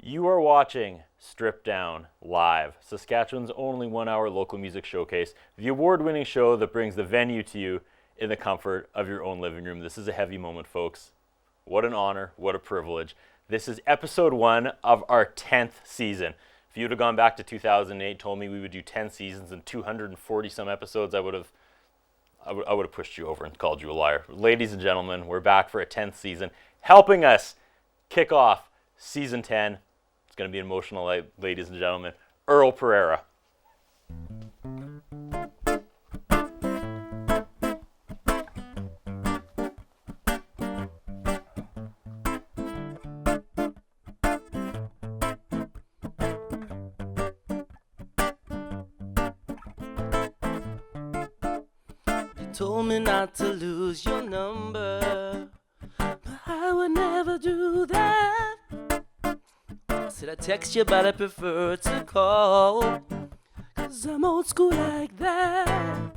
You are watching Stripped Down Live, Saskatchewan's only 1-hour local music showcase, the award-winning show that brings the venue to you in the comfort of your own living room. This is a heavy moment, folks. What an honor, what a privilege. This is episode 1 of our 10th season. If you would have gone back to 2008, told me we would do 10 seasons and 240 some episodes, I would have pushed you over and called you a liar. Ladies and gentlemen, we're back for a 10th season. Helping us kick off season 10. It's going to be emotional, ladies and gentlemen. Earl Periera. You told me not to lose your number, but I would never do that. Said I text you, but I prefer to call, 'cause I'm old school like that.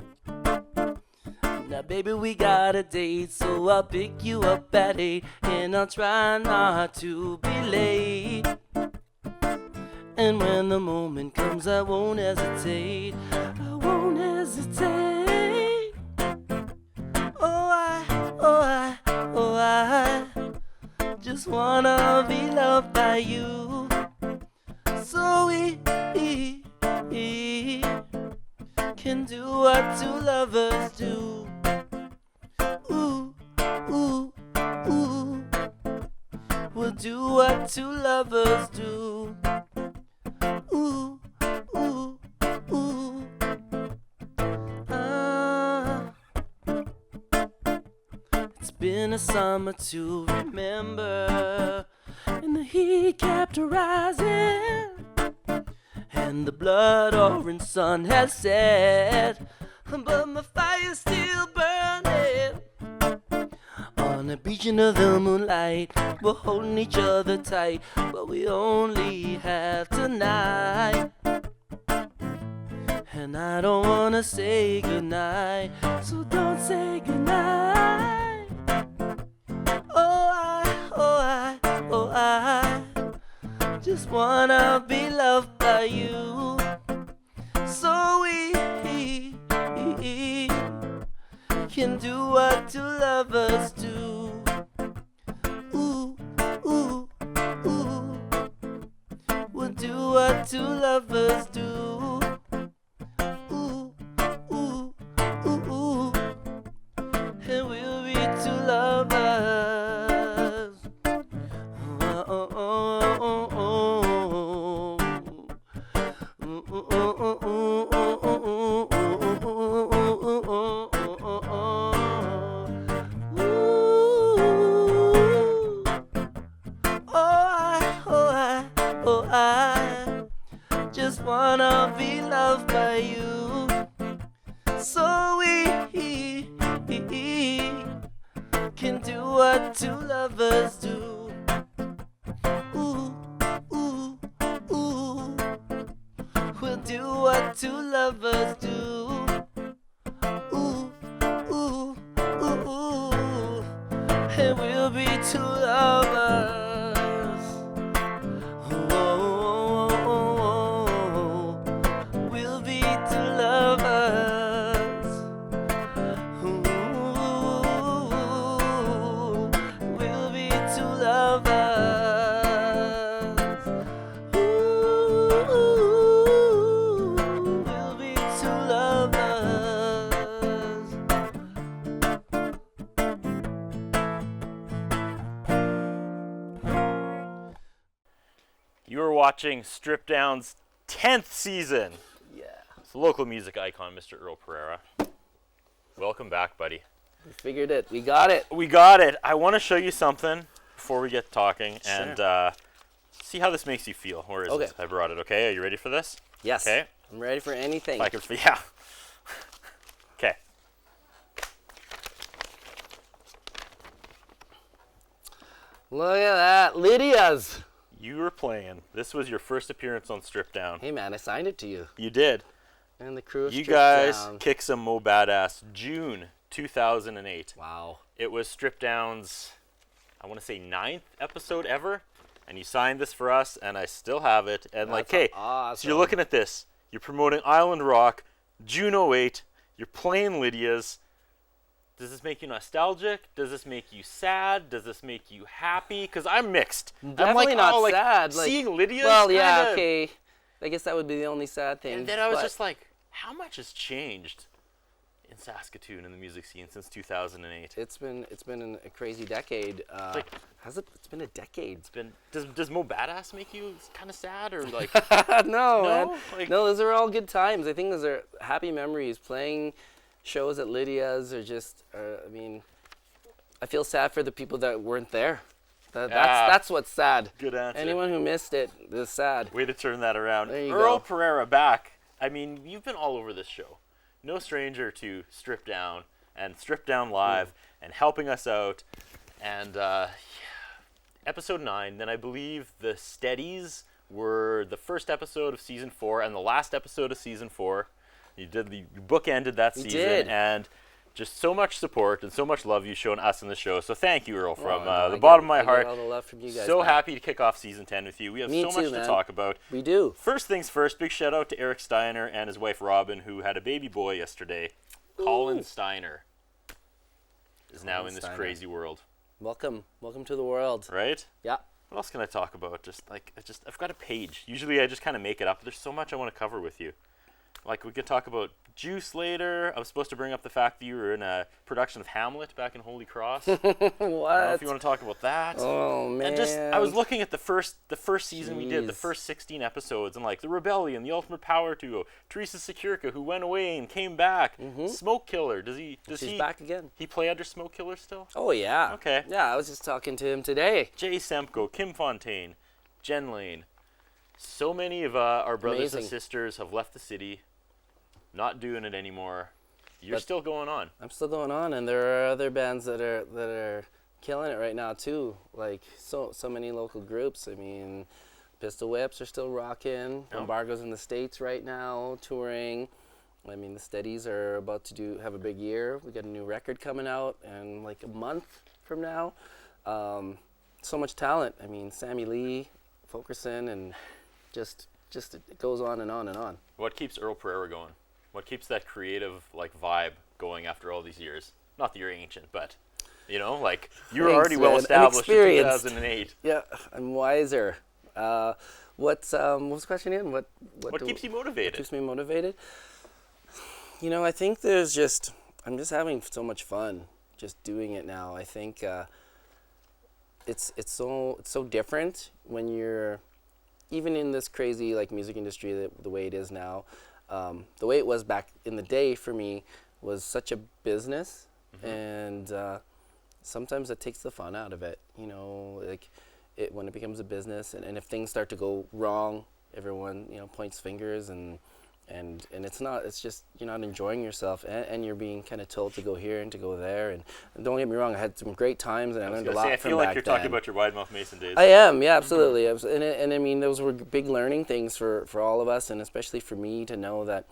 Now baby, we got a date, so I'll pick you up at 8, and I'll try not to be late. And when the moment comes, I won't hesitate, I won't hesitate. Oh I just wanna be loved by you. So we can do what two lovers do. Ooh, ooh, ooh. We'll do what two lovers do. Ooh, ooh, ooh. It's been a summer to remember, and the heat kept rising, and the blood orange sun has set, but my fire's still burning. On the beach under the moonlight, we're holding each other tight, but we only have tonight. And I don't wanna say goodnight, so don't say goodnight. Oh I just wanna be loved by you. So we can do what two lovers do. Ooh, ooh, ooh. We'll do what two lovers do. Ooh, ooh, ooh, ooh. And we'll be two lovers. I just wanna be loved by you. So we can do what two lovers do. Ooh, ooh, ooh. We'll do what two lovers do. Ooh, ooh, ooh, ooh. And we'll be two lovers. You are watching Stripped Down's 10th season. Yeah. It's a local music icon, Mr. Earl Periera. Welcome back, buddy. We figured it. We got it. We got it. I want to show you something before we get talking, Sure. and see how this makes you feel. Where is Okay. it? I brought it, okay? Are you ready for this? Yes. Okay. I'm ready for anything. Yeah. Okay. Look at that. Lydia's. You were playing. This was your first appearance on Stripped Down. Hey, man, I signed it to you. You did. And the crew You Stripped guys Down. kicked some MoBadass June 2008. Wow. It was Stripped Down's, I want to say 9th episode ever. and you signed this for us, and I still have it. And That's so awesome. you're looking at this. You're promoting Island Rock, June 08. You're playing Lydia's. Does this make you nostalgic? Does this make you sad? Does this make you happy? Because I'm mixed. Definitely I'm not sad. Seeing Lydia's. Well, yeah, okay. I guess that would be the only sad thing. And then I was just like, how much has changed in Saskatoon in the music scene since 2008? It's been a crazy decade. Has it? It's been a decade. Does MoBadass make you kind of sad or like? No, man. Like, No, those are all good times. I think those are happy memories. Playing shows at Lydia's are just. I mean, I feel sad for the people that weren't there. That's what's sad. Good answer. Anyone who missed it is sad. Way to turn that around. There you Earl go. Periera back. I mean, you've been all over this show. No stranger to Strip Down and Strip Down Live and helping us out. And episode 9, then I believe the Steadies were the first episode of season 4 and the last episode of season 4. You bookended that season. did. And just so much support and so much love you've shown us in the show. So thank you, Earl, from No, the bottom of my I heart. get all the love from you guys. So man. happy to kick off season 10 with you. We have Me so too, much to man. talk about. We do. First things first, big shout out to Eric Steiner and his wife Robin, who had a baby boy yesterday. Colin Steiner is now in this Steiner. crazy world, Welcome to the world. right? Yeah. What else can I talk about? I've got a page. Usually I just kind of make it up. There's so much I want to cover with you. Like, we could talk about Juice later. I was supposed to bring up the fact that you were in a production of Hamlet back in Holy Cross. I don't know if you want to talk about that. Oh man. And I was looking at the first season we did, the Jeez. first 16 episodes, and like the Rebellion, the Ultimate Power Duo, Teresa Sekirka, who went away and came back, Smoke Killer. She's back again. He play under Smoke Killer still? Oh yeah. Okay. Yeah, I was just talking to him today. Jay Semko, Kim Fontaine, Jen Lane. So many of our brothers and Amazing. sisters have left the city, not doing it anymore. You're But- still going on. I'm still going on, and there are other bands that are killing it right now too. Like so many local groups. I mean, Pistol Whips are still rocking. Yeah. Embargo's in the States right now touring. I mean, the Steadies are about to have a big year. We got a new record coming out in like a month from now. So much talent. I mean, Sammy Lee, Fulkerson, and just it goes on and on and on. What keeps Earl Periera going? What keeps that creative vibe going after all these years? Not that you're ancient, but you know, like you were Thanks, already well man. established in Inexperienced. 2008. Yeah, I'm wiser. What's the question again? What Keeps you motivated? keeps me motivated? You know, I think I'm just having so much fun just doing it now. I think it's so different when you're even in this crazy music industry the way it is now. The way it was back in the day for me was such a business, and sometimes it takes the fun out of it. You know, when it becomes a business, and if things start to go wrong, everyone points fingers and it's just you're not enjoying yourself, and you're being kind of told to go here and to go there, and don't get me wrong, I had some great times and I learned a lot I from feel like back you're then. talking about your Wide Mouth Mason days. I am, yeah, absolutely. And I mean, those were big learning things for all of us, and especially for me to know that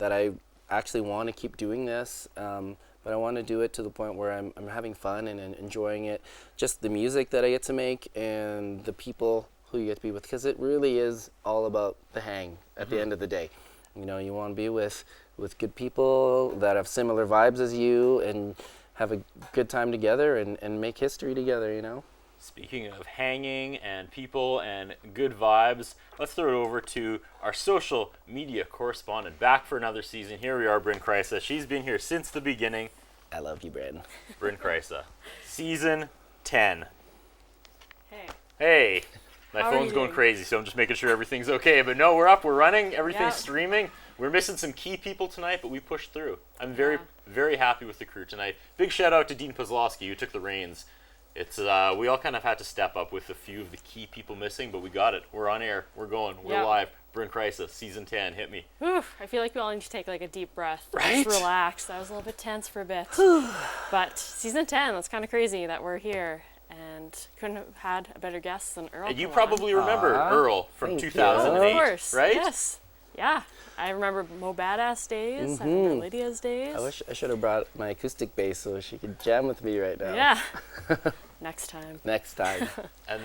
I actually want to keep doing this, but I want to do it to the point where I'm having fun and enjoying it, just the music that I get to make and the people who you get to be with, because it really is all about the hang at the end of the day. You know, you want to be with good people that have similar vibes as you and have a good time together and make history together, you know? Speaking of hanging and people and good vibes, let's throw it over to our social media correspondent. Back for another season. Here we are, Bryn Kreisa. She's been here since the beginning. I love you, Brandon. Bryn Kreisa. Season 10. Hey. Hey. My How are phone's you going doing? crazy, so I'm just making sure everything's okay. But no, we're up, we're running, everything's Yeah. streaming. We're missing some key people tonight, but we pushed through. I'm very, very happy with the crew tonight. Big shout out to Dean Pozlowski, who took the reins. It's we all kind of had to step up with a few of the key people missing, but we got it. We're on air. We're going. We're Yep. live. Bryn Kreisa, season 10. Hit me. Oof, I feel like we all need to take a deep breath. Right? Just relax. I was a little bit tense for a bit. But season 10, that's kind of crazy that we're here. And couldn't have had a better guest than Earl. And you come on. probably remember Earl from thank you. 2008, Of course. right? Yes. Yeah. I remember MoBadass days. I remember Lydia's days. I wish I should have brought my acoustic bass so she could jam with me right now. Yeah. Next time. Next time. And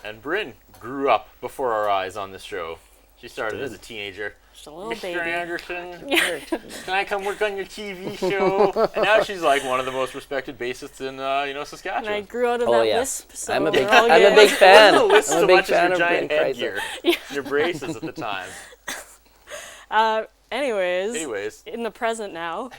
and Bryn grew up before our eyes on this show. She started as a teenager. Just a little Mr. baby. Anderson, can I come work on your TV show? And now she's like one of the most respected bassists in Saskatchewan. And I grew out of that lisp, so I'm a big we're all I'm a good. big fan. It wasn't the list I'm a so big much as fan your of giant Bryn headgear, your braces at the time. Anyways, in the present now,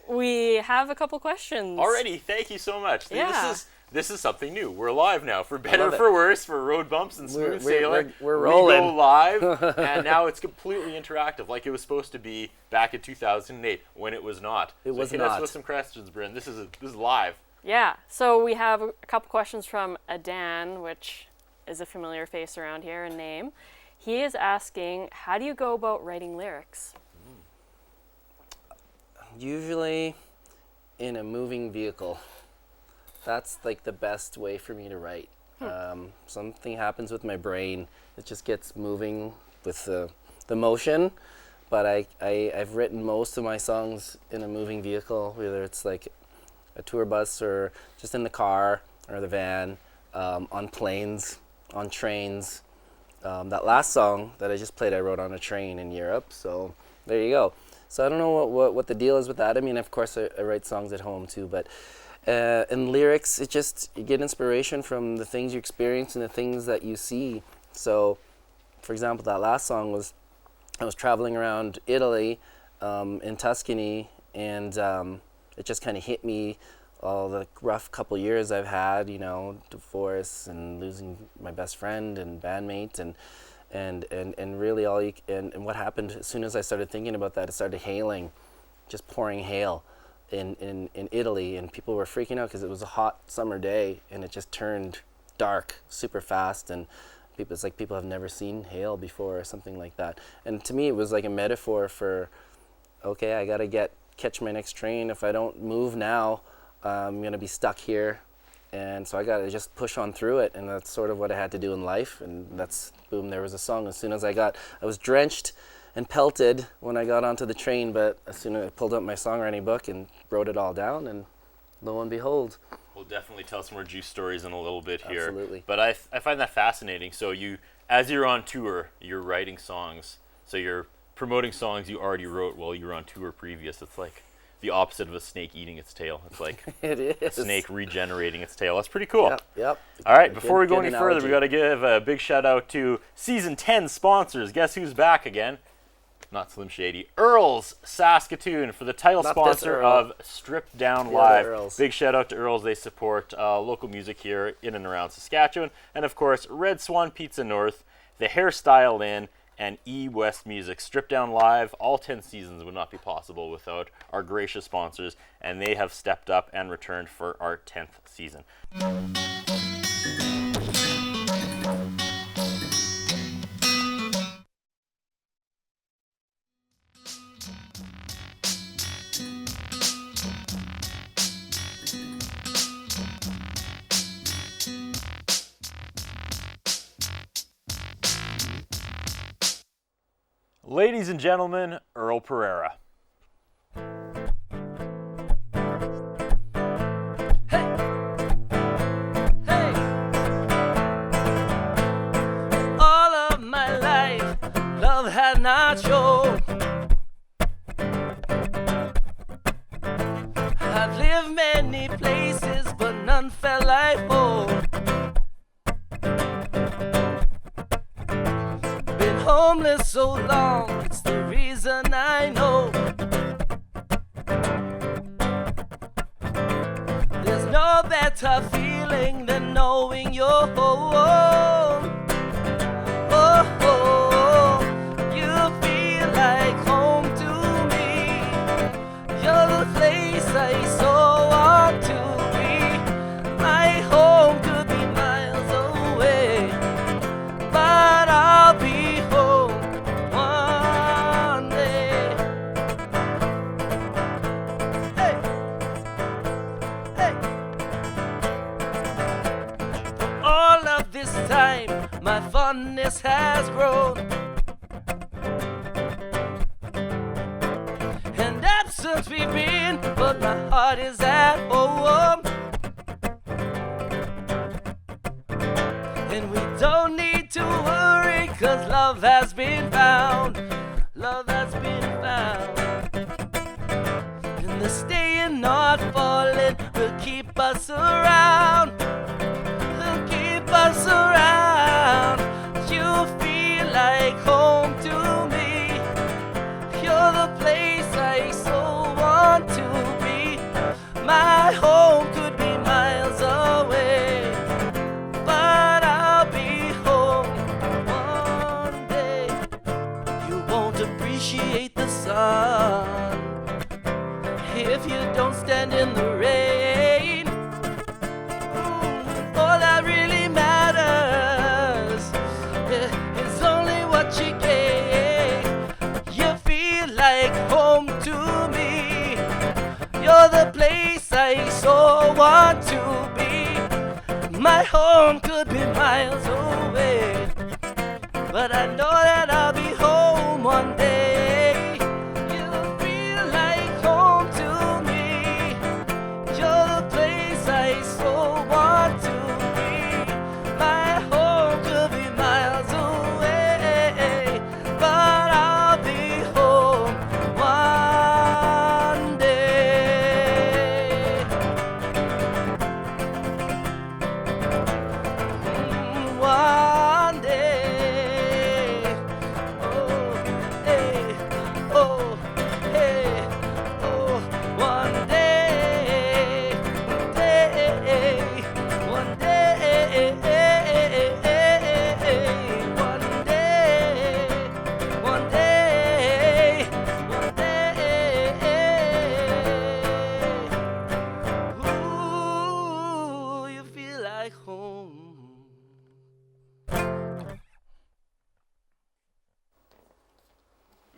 we have a couple questions. Already, thank you so much. Yeah. This is something new. We're live now, for better or Love it. for worse, for road bumps and smooth sailing. We're rolling. We go live, and now it's completely interactive, like it was supposed to be back in 2008 when it was not. It was hit not. us with some questions, Bryn. This is live. Yeah, so we have a couple questions from Adan, which is a familiar face around here, a name. He is asking, how do you go about writing lyrics? Usually in a moving vehicle. That's like the best way for me to write. Something happens with my brain. It just gets moving with the motion. But I've written most of my songs in a moving vehicle, whether it's like a tour bus or just in the car or the van, on planes, on trains. That last song that I just played, I wrote on a train in Europe. So there you go. So I don't know what the deal is with that. I mean, of course, I write songs at home too, but in lyrics, you get inspiration from the things you experience and the things that you see. So, for example, that last song I was traveling around Italy, in Tuscany, and it just kind of hit me, all the rough couple years I've had, divorce and losing my best friend and bandmate, and really and what happened as soon as I started thinking about that, it started hailing, just pouring hail in Italy, and people were freaking out because it was a hot summer day and it just turned dark super fast, and it's like people have never seen hail before or something like that. And to me it was like a metaphor for, okay, I gotta catch my next train. If I don't move now, I'm gonna be stuck here, and so I gotta just push on through it. And that's sort of what I had to do in life, and that's boom, there was a song. As soon as I was drenched and pelted when I got onto the train, but as soon as I pulled up my songwriting book and wrote it all down, and lo and behold. We'll definitely tell some more juice stories in a little bit here. Absolutely. But I find that fascinating. So as you're on tour, you're writing songs. So you're promoting songs you already wrote while you were on tour previous. It's like the opposite of a snake eating its tail. It's like it is. a snake regenerating its tail. That's pretty cool. Yep. All right, before we go good any further, we got to give a big shout out to Season 10 sponsors. Guess who's back again? Not Slim Shady. Earl's Saskatoon for the title sponsor of Stripped Down Live. Big shout out to Earl's. They support local music here in and around Saskatchewan. And of course, Red Swan Pizza North, The Hairstyle Inn, and E-West Music. Stripped Down Live, all 10 seasons would not be possible without our gracious sponsors, and they have stepped up and returned for our 10th season. Ladies and gentlemen, Earl Periera. All of my life, love had not shown. I've lived many places, but none felt like home. Been homeless so long, it's the reason I know. There's no better feeling than knowing you're home. Oh, you feel like home to me. You're the place I so want to be. My home could be miles away, but I'll be home one day. Hey, hey. For all of this time, my fondness has grown, and absence we've been, but my heart is at home. Don't need to worry, 'cause love has been found. Love has been found. And the staying, not falling will keep us around. Will keep us around. You feel like home to me. You're the place I so want to be. My home could be miles away, but I'll be home one day. You won't appreciate the sun if you don't stand in the rain. All that really matters is only what you gain. You feel like home to me. You're the place I so want to be. My home could be miles away, but I know that I'll be home one day. You feel like home to me. You're the place I so want to be. My home could be miles away, but I'll be home one day. One day. Oh, hey, oh, hey, oh, one day, one day, one day, one day, one day. Ooh, you feel like home.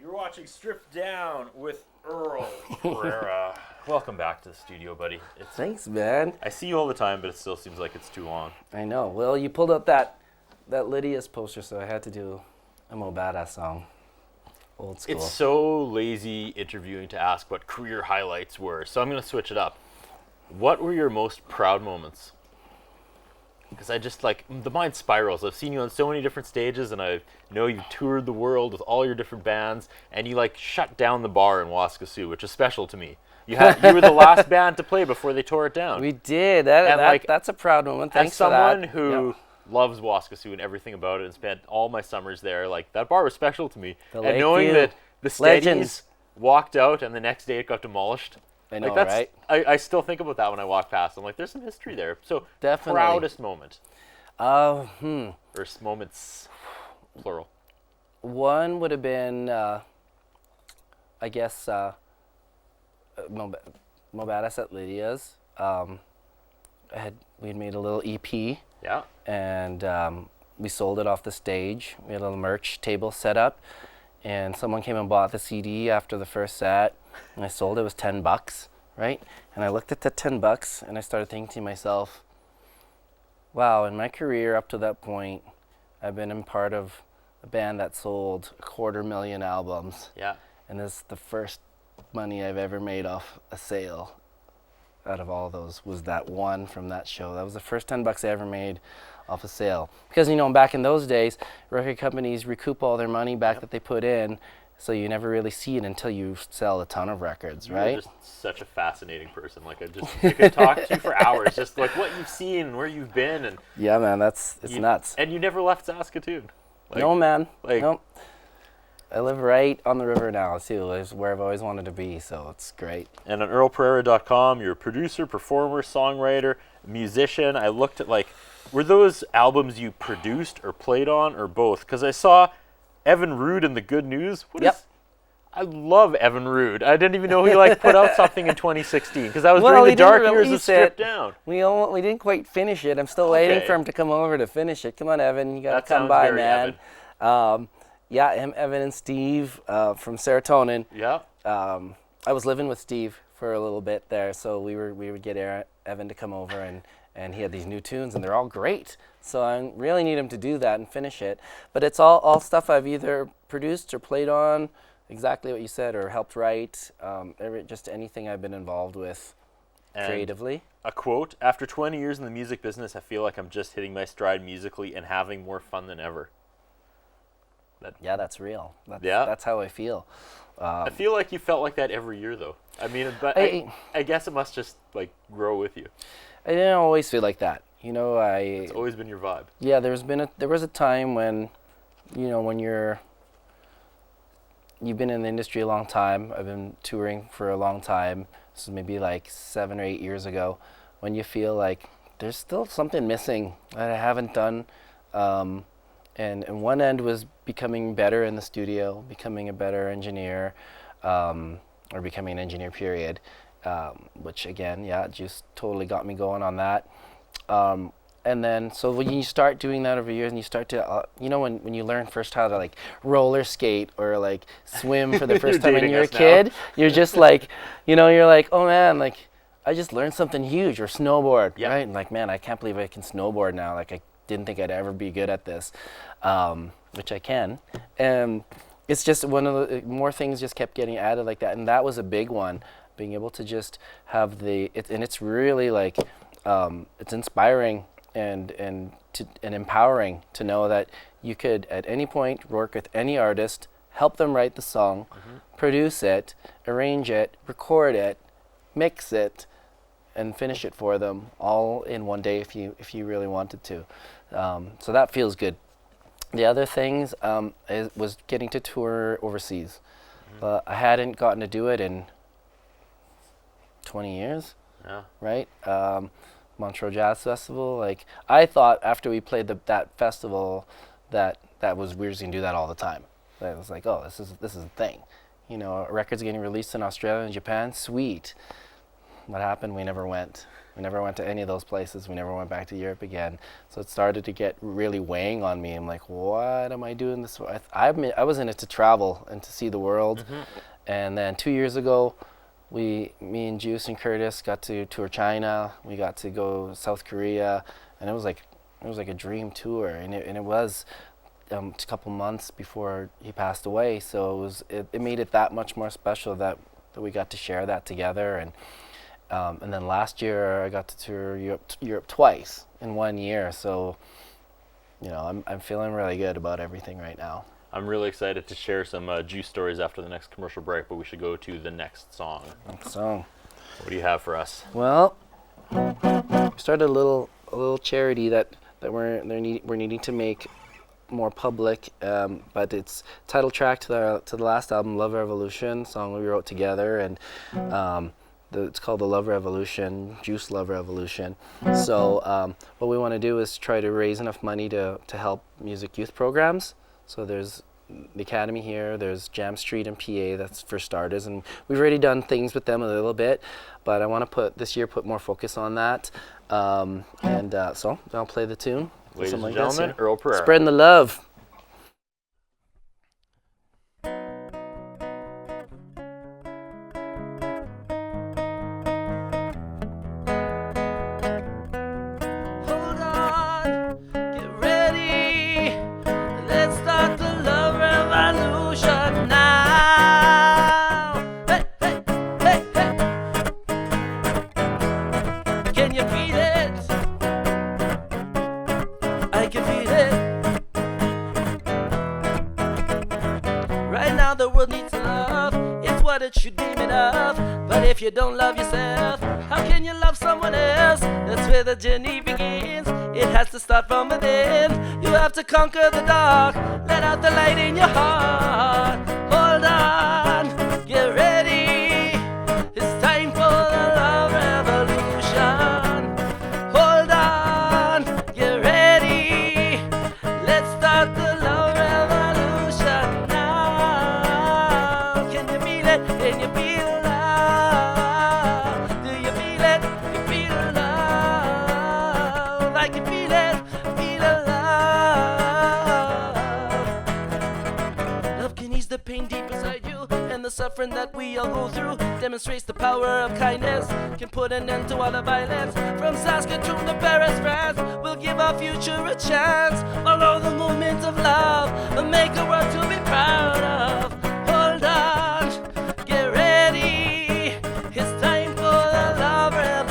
You're watching Stripped Down with Earl Periera. Welcome back to the studio, buddy. Thanks, man. I see you all the time, but it still seems like it's too long. I know. Well, you pulled up that Lydia's poster, so I had to do a MoBadass song. Old school. It's so lazy interviewing to ask what career highlights were, so I'm going to switch it up. What were your most proud moments? Because I just the mind spirals. I've seen you on so many different stages, and I know you've toured the world with all your different bands, and you shut down the bar in Waskasiu, which is special to me. You were the last band to play before they tore it down. We did. That's a proud moment. Thanks for that. As someone who loves Waskasiu and everything about it, and spent all my summers there, that bar was special to me. And knowing that the Steadies walked out and the next day it got demolished. I know, right? I still think about that when I walk past. I'm like, there's some history there. So, definitely. Proudest moment. Or moments, plural. One would have been, I guess, MoBadass at Lydia's. We'd made a little EP. Yeah. And we sold it off the stage. We had a little merch table set up, and someone came and bought the CD after the first set, and I sold it. It was $10, right? And I looked at the $10 and I started thinking to myself, wow, in my career up to that point, I've been in part of a band that sold 250,000 albums. Yeah. And this is the first money I've ever made off a sale out of all those, was that one from that show. That was the first $10 I ever made off a sale. Because, back in those days, record companies recoup all their money back that they put in, so you never really see it until you sell a ton of records, right? You're just such a fascinating person. I could talk to you for hours, just what you've seen, where you've been, and yeah, man, it's nuts. And you never left Saskatoon. No, man. Nope. I live right on the river now, too. It's where I've always wanted to be, so it's great. And on earlperiera.com, you're a producer, performer, songwriter, musician. I looked at were those albums you produced or played on, or both? Because I saw Evan Rood in The Good News. I love Evan Rood. I didn't even know he put out something in 2016, because that was during the dark years of Stripped Down. We didn't quite finish it. I'm still waiting for him to come over to finish it. Come on, Evan, you gotta come by, man. Evan and Steve from Serotonin. Yeah. I was living with Steve for a little bit there, so we would get Evan to come over, and he had these new tunes, and they're all great. So I really need him to do that and finish it. But it's all stuff I've either produced or played on, exactly what you said, or helped write. Just anything I've been involved with And creatively. a quote, "After 20 years in the music business, I feel like I'm just hitting my stride musically and having more fun than ever." Yeah, that's real. Yeah. That's how I feel. I feel like you felt like that every year, though. I mean, but I guess it must just like grow with you. I didn't always feel like that. It's always been your vibe. Yeah, there was a time when, when you've been in the industry a long time. I've been touring for a long time. This is maybe like 7 or 8 years ago, when you feel like there's still something missing that I haven't done. And one end was becoming better in the studio, becoming a better engineer, or becoming an engineer, period. Which again, just totally got me going on that. And then, so when you start doing that over years and you start to, when you learn first how to like roller skate or like swim for the first time when you're a kid, you're just like, you're like, oh man, like I just learned something huge, or snowboard, right? And like, man, I can't believe I can snowboard now. Like I didn't think I'd ever be good at this, which I can. And it's just one of the more things just kept getting added like that. And that was a big one, being able to just have and it's really like, it's inspiring and empowering to know that you could at any point work with any artist, help them write the song, produce it, arrange it, record it, mix it, and finish it for them all in one day if you really wanted to. So that feels good. The other things was getting to tour overseas. I hadn't gotten to do it in 20 years, right? Montreal Jazz Festival. Like I thought after we played that festival that was we were just gonna do that all the time. I was like, oh, this is a thing. Records getting released in Australia and Japan. Sweet. What happened? We never went. We never went to any of those places. We never went back to Europe again. So it started to get really weighing on me. I'm like, what am I doing this for? I was in it to travel and to see the world. And then 2 years ago, me and Juice and Curtis got to tour China. We got to go South Korea, and it was like a dream tour. And it was a couple months before he passed away. So it made it that much more special that we got to share that together. And then last year I got to tour Europe twice in 1 year. So I'm feeling really good about everything right now. I'm really excited to share some Juice stories after the next commercial break, but we should go to the next song. Next song. What do you have for us? Well, we started a little charity that we're needing to make more public, but it's title track to the last album, Love Revolution, song we wrote together, and it's called the Love Revolution, Juice Love Revolution. So what we want to do is try to raise enough money to help music youth programs. So there's the Academy here, there's Jam Street in PA, that's for starters, and we've already done things with them a little bit, but I want to put more focus on that. So I'll play the tune. Ladies and gentlemen, Earl Periera. Spreading the love. If you don't love yourself, how can you love someone else? That's where the journey begins. It has to start from within. You have to conquer the dark. Let out the light in your heart. Hold on, get ready. It's time for the love revolution. Hold on, get ready. Let's start the love revolution now. Can you feel it? Can you feel it? The pain deep inside you and the suffering that we all go through demonstrates the power of kindness, can put an end to all the violence. From Saskatoon to Paris, France, we'll give our future a chance. Follow the movement of love and make a world to be proud of. Hold on, get ready. It's time for the love revolution.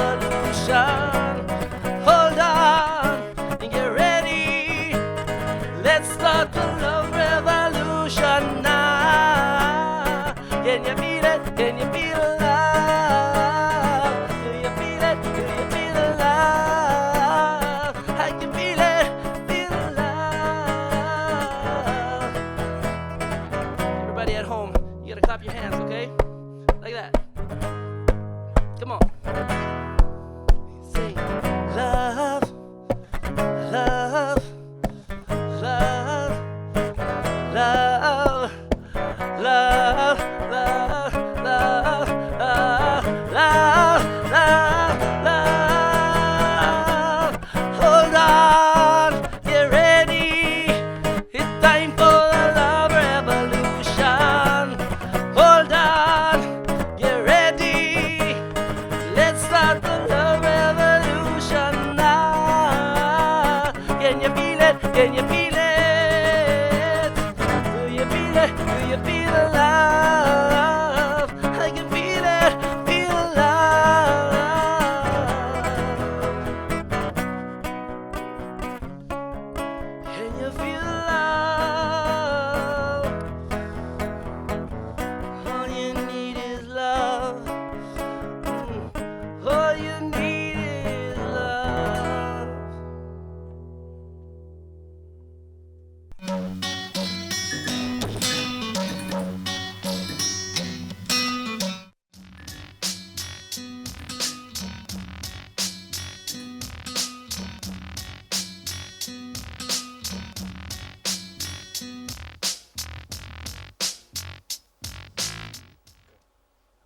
Let's start the love revolution now. Can you feel it? Can you feel the love? Do you feel it? Do you feel the love? I can feel it, feel the love. Everybody at home, you gotta clap your hands, okay? Like that. Come on. Say love, love, love, love, love, love, love, love, love, love, love. Hold on, get ready. It's time for the love revolution. Hold on, get ready. Let's start the love revolution now. Can you feel it? Can you feel it? Do you feel it? Do you feel the love? I can feel it, feel the love. Can you feel the love? All you need is love. All you need is love.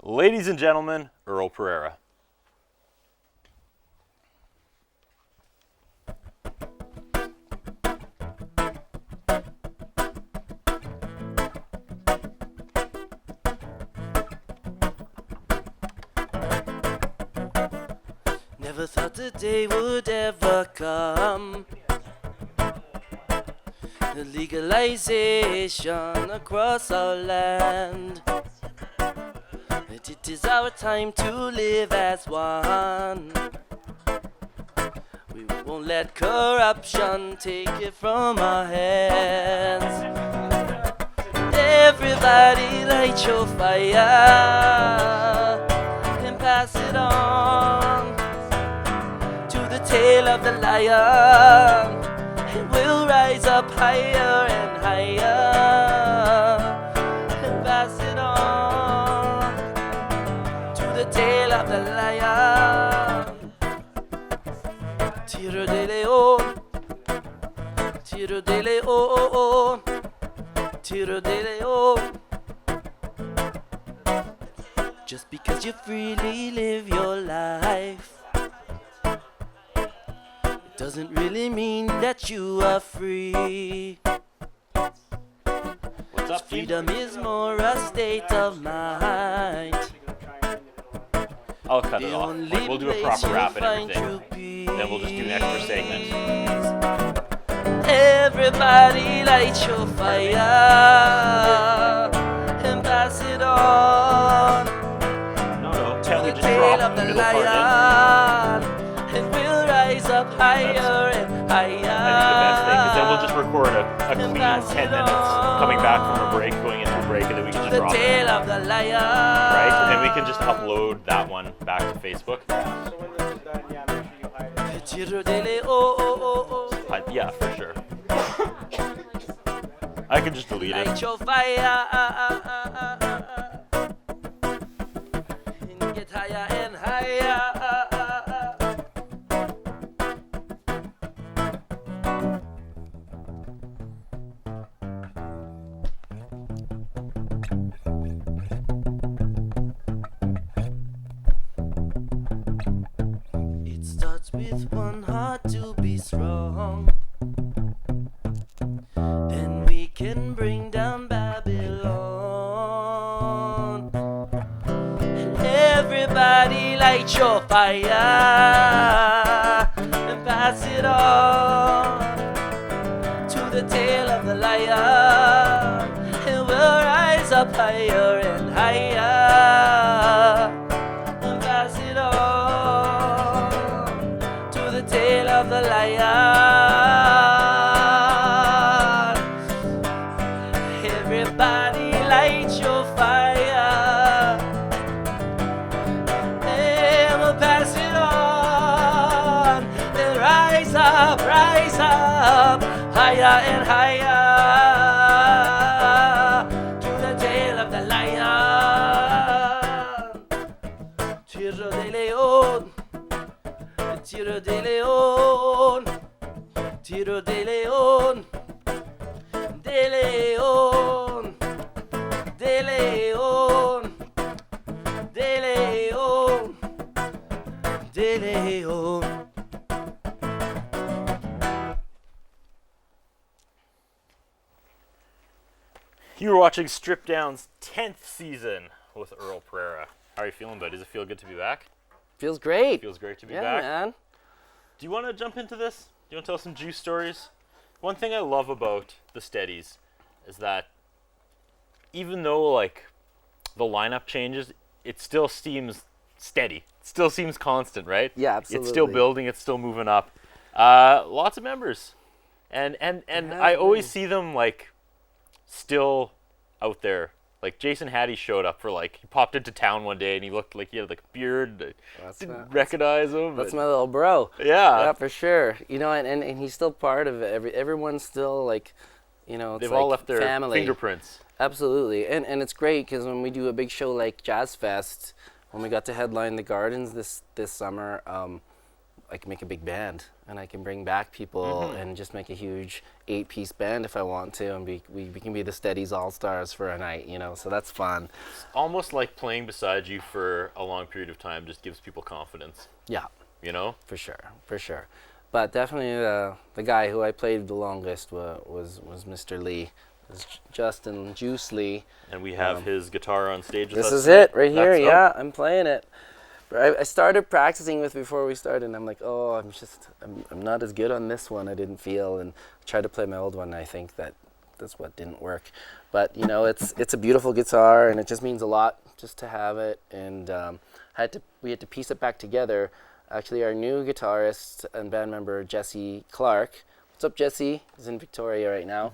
Ladies and gentlemen, Earl Periera. Never thought the day would ever come. The legalization across our land. That it is our time to live as one. We won't let corruption take it from our hands. Everybody light your fire and pass it on to the tail of the lion. And we'll rise up higher and higher and pass it on to the tail of the lion. Tiro de leon, tiro de leon, tiro de leon. Just because you freely live your life, it doesn't really mean that you are free. What's up, team? Freedom is more a state of mind. I'll cut The it off. only Like, we'll do a place proper you'll rap and find everything. true peace. Then we'll just do an extra segment. Everybody light your fire and pass it on No, tell to me the just tail drop of the the middle part in. lion, and we'll rise up higher and higher. I think the best thing is then we'll just record a clean pass 10 it minutes on coming back from a break, going into a break, and then we can to just the drop it. tail of the lion. Right? And then we can just upload that one back to Facebook. So when this is done, yeah, make sure you hide it. Tiro de leon, Yeah, for sure. I can just delete light it. your fire and get higher and higher. It starts with one heart to be strong. Then we can bring down Babylon. And everybody light your fire and pass it on to the tail of the lion. And we'll rise up higher and higher and pass it on to the tail of the lion. higher and higher to the tail of the lion. Tiro de Leon, Tiro de Leon, Tiro de Leon, de Leon, de Leon, de Leon, de Leon. You were watching Strip Down's 10th season with Earl Periera. How are you feeling, buddy? Does it feel good to be back? Feels great. Feels great to be Yeah, back. man. Do you want to jump into this? Do you want to tell some juice stories? One thing I love about the Steadies is that even though like the lineup changes, it still seems steady. It still seems constant, right? Yeah, It's still absolutely. building. It's still moving up. Lots of members, and I always see them like still out there. Like Jason Hattie showed up for like he popped into town one day and he looked like he had like a beard. Didn't recognize him. That's but- my little bro. yeah. Yeah, for sure. You know, and he's still part of it. Everyone's still like, you know, it's They've like all left their family. fingerprints. Absolutely, and it's great because when we do a big show like Jazz Fest, when we got to headline the Gardens this summer, I can make a big band and I can bring back people and just make a huge 8-piece band if I want to, and we can be the Steadies All-Stars for a night, you know. So that's fun. Almost like playing beside you for a long period of time just gives people confidence. Yeah, You know? for sure. But definitely the guy who I played the longest was Mr. Lee. It was Justin Juice Lee. And we have his guitar on stage with us. This is it right here. That's- oh, Yeah, I'm playing it. I started practicing with before we started, and I'm like, oh, I'm not as good on this one. I didn't feel, and I tried to play my old one. And I think that's what didn't work. But you know, it's a beautiful guitar, and it just means a lot just to have it. And we had to piece it back together. Actually, our new guitarist and band member Jesse Clark. What's up, Jesse? He's in Victoria right now.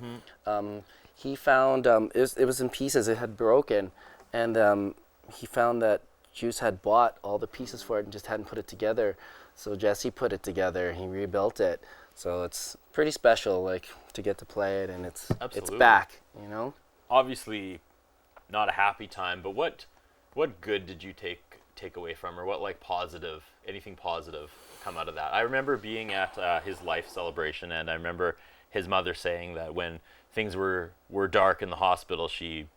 He found it was in pieces. It had broken, and he found that Juice had bought all the pieces for it and just hadn't put it together. So Jesse put it together. He rebuilt it. So it's pretty special, like to get to play it, and it's Absolutely. back. You know. Obviously, not a happy time, but what good did you take away from, or what like anything positive come out of that? I remember being at his life celebration, and I remember his mother saying that when things were dark in the hospital, she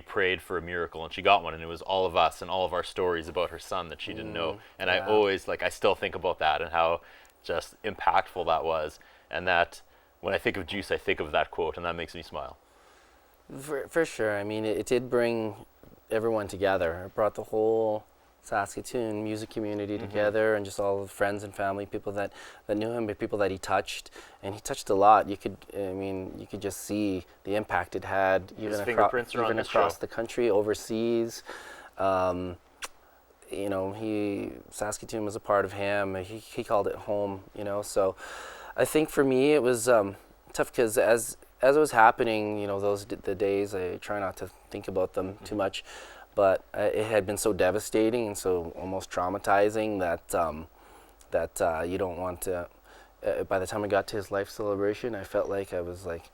prayed for a miracle and she got one, and it was all of us and all of our stories about her son that she didn't know. And I always I still think about that and how just impactful that was, and that when I think of Juice, I think of that quote, and that makes me smile. For sure. I mean, it did bring everyone together. It brought the whole Saskatoon music community together, and just all the friends and family, people that knew him, but people that he touched, and he touched a lot. You could just see the impact it had, His fingerprints are on even this across show. the country, overseas. You know, Saskatoon was a part of him. He called it home. You know, so I think for me it was tough because as it was happening, you know, the days, I try not to think about them too much. But it had been so devastating and so almost traumatizing that you don't want to. By the time I got to his life celebration, I felt like I was like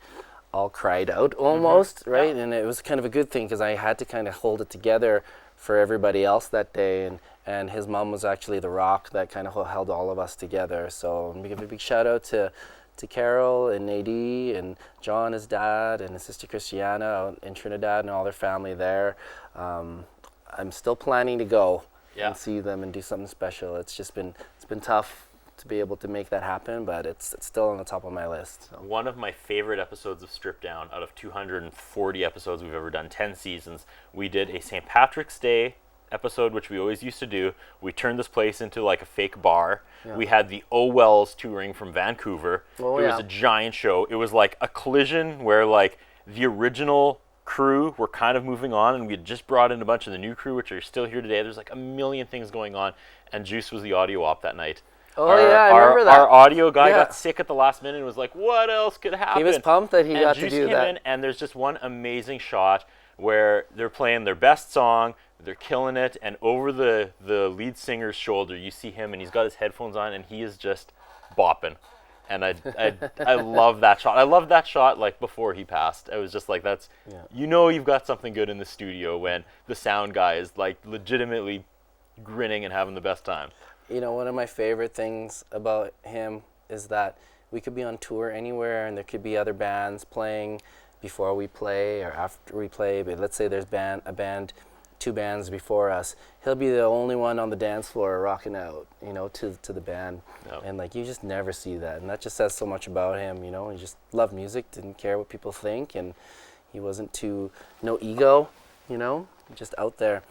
all cried out almost, right? And it was kind of a good thing because I had to kind of hold it together for everybody else that day. And his mom was actually the rock that kind of held all of us together. So we give a big shout out to Carol and Nadie and John, his dad, and his sister Christiana out in Trinidad, and all their family there. I'm still planning to go and see them and do something special. It's been tough to be able to make that happen, but it's still on the top of my list. So. One of my favorite episodes of Strip Down, out of 240 episodes we've ever done, 10 seasons, we did a St. Patrick's Day episode, which we always used to do. We turned this place into like a fake bar. Yeah. We had the Oh Wells touring from Vancouver. Oh, it was yeah. a giant show. It was like a collision where like the original crew were kind of moving on, and we had just brought in a bunch of the new crew, which are still here today. There's like a million things going on, and Juice was the audio op that night. Oh, yeah, I remember that. Our audio guy Yeah. got sick at the last minute and was like, what else could happen? He was pumped that he And got Juice to do came that. in, and there's just one amazing shot where they're playing their best song, they're killing it, and over the lead singer's shoulder, you see him, and he's got his headphones on, and he is just bopping. And I love that shot. I loved that shot like before he passed. I was just like, that's, you know, you've got something good in the studio when the sound guy is like legitimately grinning and having the best time. You know, one of my favorite things about him is that we could be on tour anywhere and there could be other bands playing before we play or after we play. But let's say there's two bands before us. He'll be the only one on the dance floor rocking out, you know, to the band. Yep. And like, you just never see that. And that just says so much about him, you know. He just loved music, didn't care what people think, and he wasn't no ego, you know, just out there.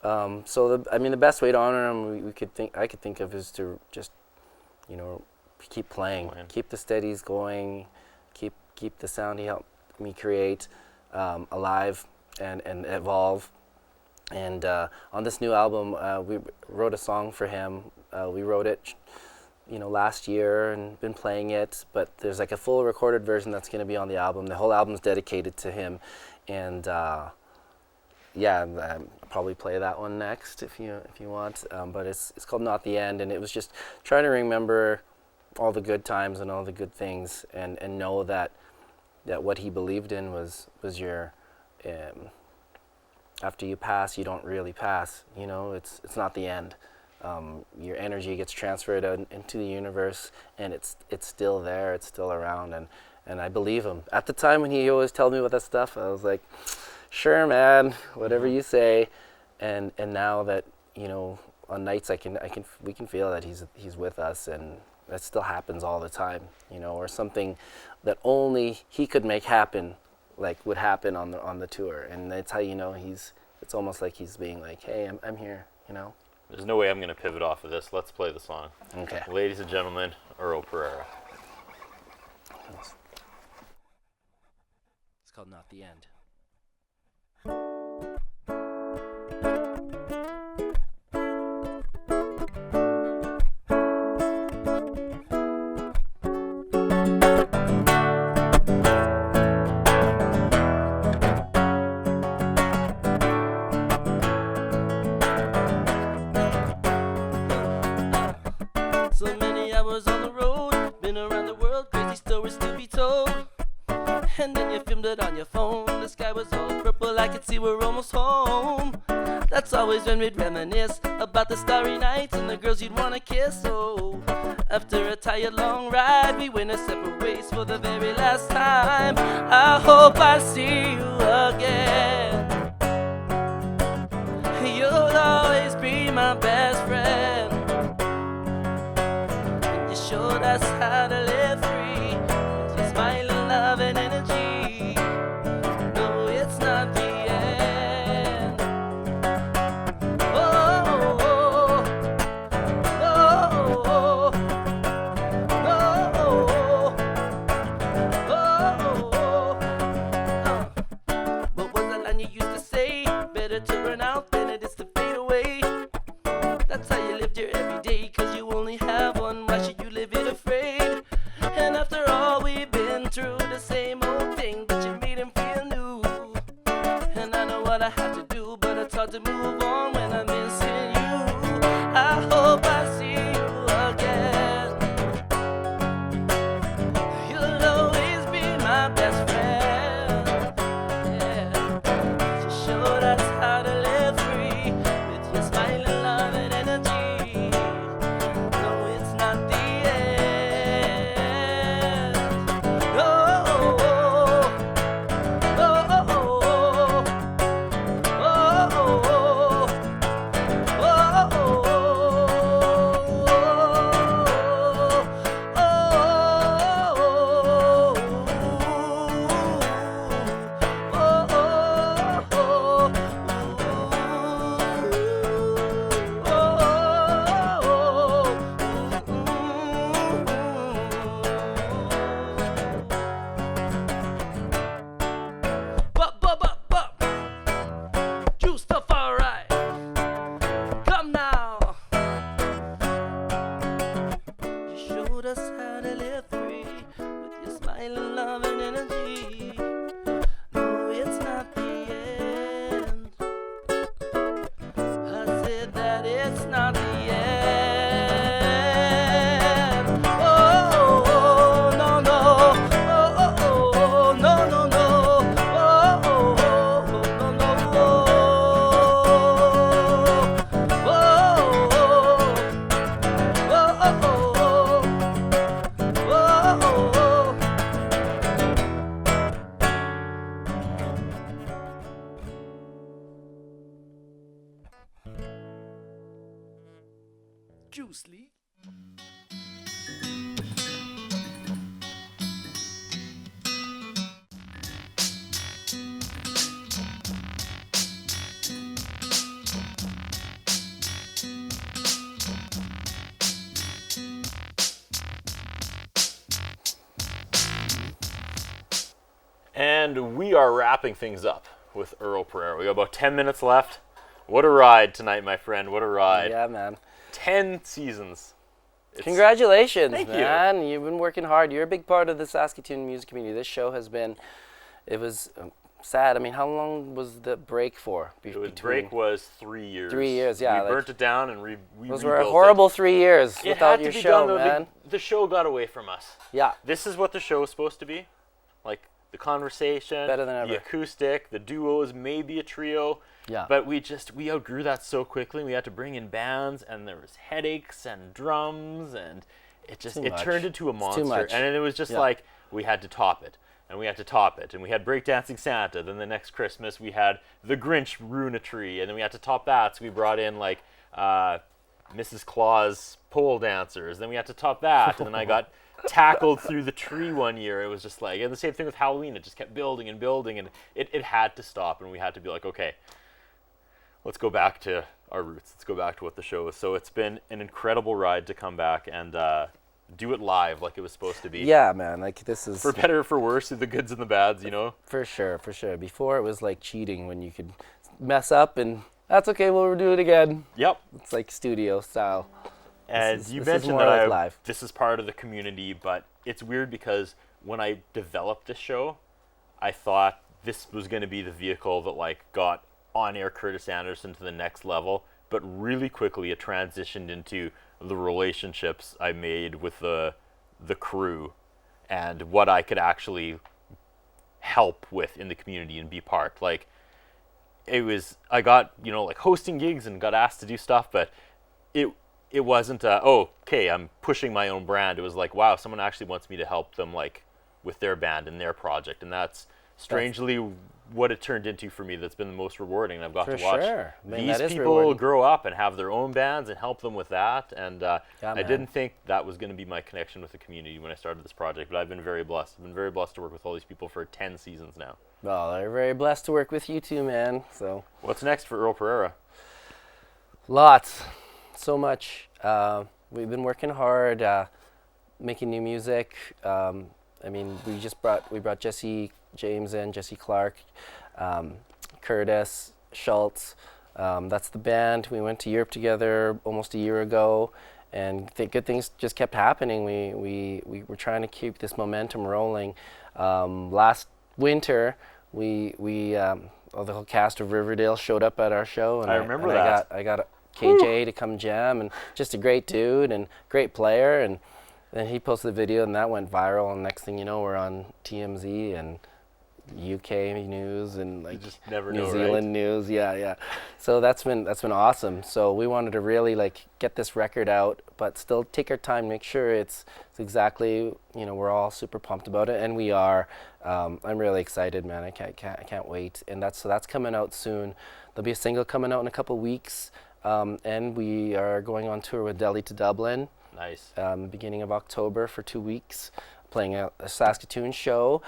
So the best way to honor him I could think of is to just, you know, keep playing, keep the Steadies going, keep the sound he helped me create alive and evolve. And on this new album, we wrote a song for him. We wrote it, you know, last year and been playing it. But there's like a full recorded version that's going to be on the album. The whole album's dedicated to him, and I'll probably play that one next if you want. But it's called Not the End, and it was just trying to remember all the good times and all the good things, and know that what he believed in was your. After you pass, you don't really pass. You know, it's not the end. Your energy gets transferred out into the universe, and it's still there. It's still around, and I believe him. At the time when he always told me about that stuff, I was like, sure, man, whatever you say. And now that, you know, on nights we can feel that he's with us, and that still happens all the time. You know, or something that only he could make happen. Like would happen on the tour, and that's how you know it's almost like he's being like, hey, I'm here, you know. There's no way I'm going to pivot off of this. Let's play the song. Okay. Ladies and gentlemen, Earl Periera. It's called Not the End. So many hours on the road, been around the world, crazy stories to be told. And then you filmed it on your phone. The sky was all purple, I could see we're almost home. That's always when we'd reminisce about the starry nights and the girls you'd wanna kiss. So after a tired long ride, we went our separate ways for the very last time. I hope I see you again. You'll always be my best friend. You showed us how to live free with your smile and love and energy. No, it's not the end. Oh, oh, oh, oh, oh. What was that line you used to say? Better to run out than it is to fade away. That's how you lived your everyday, 'cause you only have one. Why should you live it afraid? And after all we've been through, the same old thing, but you made him feel new. And I know what I have to do, but it's hard to move on when I'm missing you. I hope I see you again. You'll always be my best friend. Yeah. You showed us how to live free with your smile and love and energy. No, it's not the end. Oh, oh, oh, oh, oh, oh, oh, oh, Juice League. And we are wrapping things up with Earl Periera. We got about 10 minutes left. What a ride tonight, my friend. What a ride. Yeah, man. 10 seasons. Congratulations, Thank you. man. You've been working hard. You're a big part of the Saskatoon music community. This show has been, it was sad. I mean, how long was the break for? Break was 3 years. 3 years, yeah. We burnt it down and we Those rebuilt were a horrible 3 years it. without It your had to be show, done, though. man. The show got away from us. Yeah. This is what the show is supposed to be. Like the conversation, Better than the ever. acoustic, the duos, maybe a trio. Yeah. But we outgrew that so quickly. We had to bring in bands, and there was headaches and drums, and it turned into a monster. Too much. And it was just like we had to top it, and we had to top it, and we had Breakdancing Santa. Then the next Christmas we had the Grinch ruin a tree, and then we had to top that. So we brought in like Mrs. Claus pole dancers. Then we had to top that, and then I got tackled through the tree one year. It was just like, and the same thing with Halloween. It just kept building and building, and it had to stop, and we had to be like, okay, let's go back to our roots. Let's go back to what the show is. So it's been an incredible ride to come back and do it live like it was supposed to be. Yeah, man. Like, this is... For better or for worse, through the goods and the bads, you know? For sure, for sure. Before, it was like cheating when you could mess up and that's okay, we'll do it again. Yep. It's like studio style. And you mentioned that this is part of the community, but it's weird because when I developed this show, I thought this was going to be the vehicle that like got on-air Curtis Anderson to the next level, but really quickly it transitioned into the relationships I made with the crew and what I could actually help with in the community and be part. Like, I got, like hosting gigs and got asked to do stuff, but it wasn't, okay, I'm pushing my own brand. It was like, wow, someone actually wants me to help them, like, with their band and their project. And that's strangely what it turned into for me. That's been the most rewarding. I've got to watch these people grow up and have their own bands and help them with that. And I didn't think that was going to be my connection with the community when I started this project, but I've been very blessed. I've been very blessed to work with all these people for 10 seasons now. Well, they're very blessed to work with you too, man. So what's next for Earl Periera? Lots. So much. We've been working hard, making new music. I mean, we brought Jesse James in, Jesse Clark, Curtis, Schultz. That's the band. We went to Europe together almost a year ago, and good things just kept happening. We were trying to keep this momentum rolling. Last winter, the whole cast of Riverdale showed up at our show, and I remember that. I got KJ to come jam, and just a great dude and great player, and then he posted the video and that went viral, and next thing you know, we're on TMZ and UK news and like New Zealand news. Yeah. So that's been awesome. So we wanted to really like get this record out, but still take our time, make sure it's exactly, we're all super pumped about it, and we are. I'm really excited, man. I can't wait. And that's coming out soon. There'll be a single coming out in a couple weeks. And we are going on tour with Delhi to Dublin. Nice. Beginning of October for 2 weeks, playing a Saskatoon show.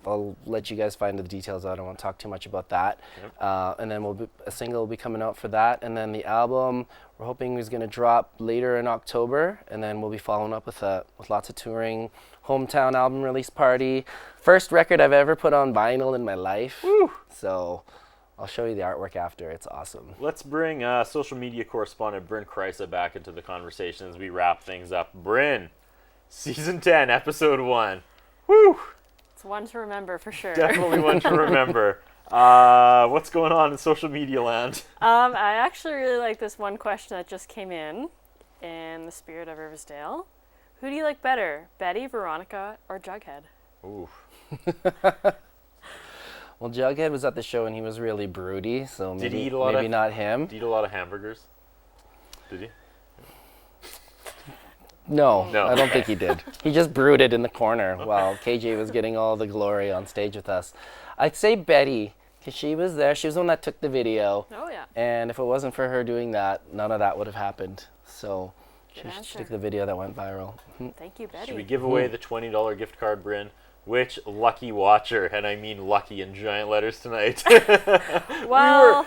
I'll let you guys find the details out. I don't want to talk too much about that. Yep. And then a single will be coming out for that. And then the album, we're hoping is going to drop later in October. And then we'll be following up with lots of touring, hometown album release party. First record I've ever put on vinyl in my life. Woo. So I'll show you the artwork after. It's awesome. Let's bring social media correspondent Bryn Kreisa back into the conversation as we wrap things up. Bryn, Season 10, Episode 1. Woo! It's one to remember for sure. Definitely one to remember. What's going on in social media land? I actually really like this one question that just came in the spirit of Riversdale. Who do you like better, Betty, Veronica, or Jughead? Ooh. Well, Jughead was at the show and he was really broody, so maybe not him. Did he eat a lot of hamburgers? Did he? No, I don't think he did. He just brooded in the corner while KJ was getting all the glory on stage with us. I'd say Betty, 'Cause she was there. She was the one that took the video. Oh yeah. And if it wasn't for her doing that, none of that would have happened. So she answer. took the video that went viral. Thank you, Betty. Should we give away the $20 gift card, Bryn? Which lucky watcher, and I mean lucky in giant letters tonight. Well,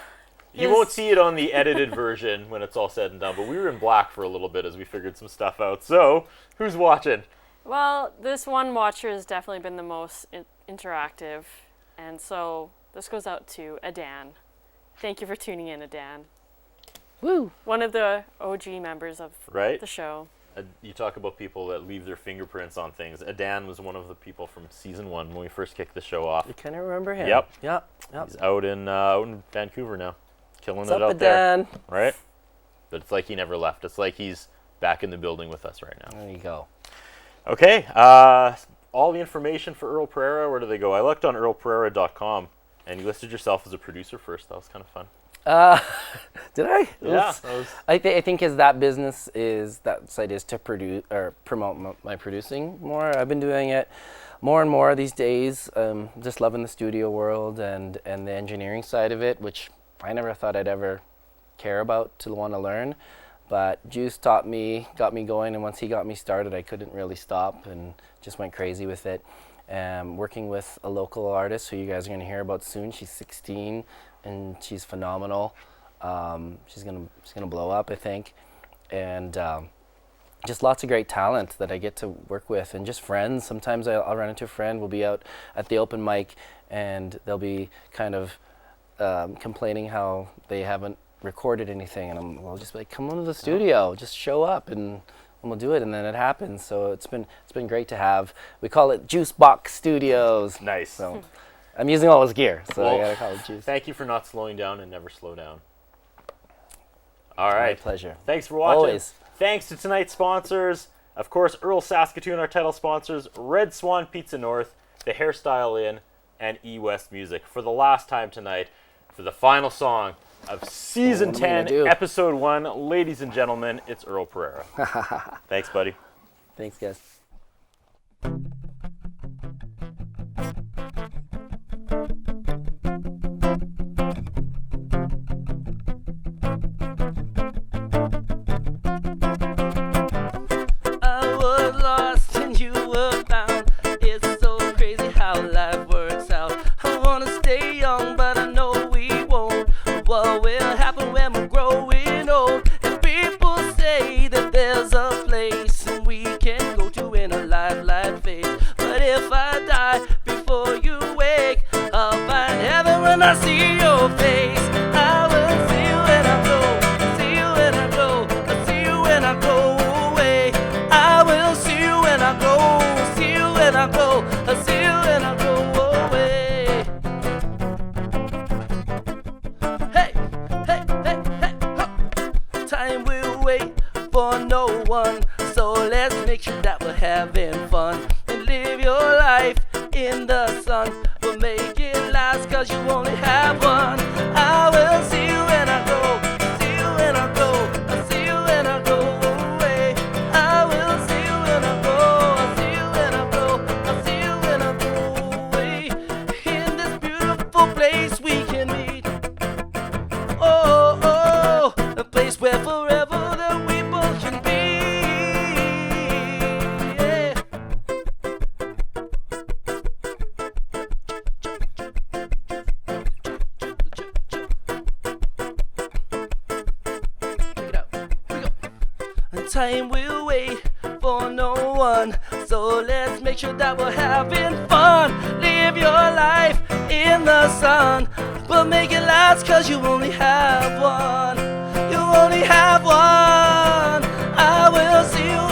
You won't see it on the edited version when it's all said and done, but we were in black for a little bit as we figured some stuff out. So, who's watching? well, this one watcher has definitely been the most interactive, and so this goes out to Adan. Thank you for tuning in, Adan. Woo! One of the OG members of Right? the show. You talk about people that leave their fingerprints on things. Adan was one of the people from season 1 when we first kicked the show off. You kind of remember him. Yep. Yep. He's out in Vancouver now, killing What's it up, out there. Adan? Right? But it's like he never left. It's like he's back in the building with us right now. There you go. Okay, all the information for Earl Periera, where do they go? I looked on earlperiera.com, and you listed yourself as a producer first. That was kind of fun. Did I? Yeah. Oops. That was, I think that site is to produce or promote my producing more. I've been doing it more and more these days. Just loving the studio world and the engineering side of it, which I never thought I'd ever care about to want to learn. But Juice got me going, and once he got me started, I couldn't really stop and just went crazy with it. Working with a local artist who you guys are going to hear about soon. She's 16 and she's phenomenal. She's gonna blow up, I think, and just lots of great talent that I get to work with, and just friends. Sometimes I'll run into a friend. We'll be out at the open mic, and they'll be kind of complaining how they haven't recorded anything, and I'll just be like, come on to the studio, just show up, and we'll do it, and then it happens. So it's been great to have. We call it Juice Box Studios. nice. So I'm using all his gear, so Well, I gotta call it Juice. Thank you for not slowing down and never slow down. All My right. pleasure. Thanks for watching. Always. Thanks to tonight's sponsors. Of course, Earl Saskatoon, our title sponsors, Red Swan Pizza North, The Hairstyle Inn, and E-West Music. For the last time tonight, for the final song of Season What am I gonna 10, do? Episode 1, ladies and gentlemen, it's Earl Periera. Thanks, buddy. Thanks, guys. I was lost and you were found. It's so crazy how life works out. I wanna stay young, but I know we won't. What will happen when we're growing old? And people say that there's a place we can go to in a life phase. But if I die before you wake, I'll find heaven when I see your face. I will see you when I go, see you when I go, I'll see you when I go away. I will see you when I go, see you when I go, I'll see you when I go away. Hey, hey, hey, hey, ho. Time will wait for no one, so let's make sure that we're having fun and live your life in the sun, but make it last, cause you only have one. I will see you when I go, see you when I go, I'll see you when I go away. I will see you when I go, I'll see you when I go, I'll see you when I go away. In this beautiful place we can meet. Oh, oh, a place where forever that we both can be. Yeah. Check it out. Here we go. And time will wait for no one, so let's make sure that we're having fun. Live your life in the sun, but make it last, cause you only have one. You only have one. I will see you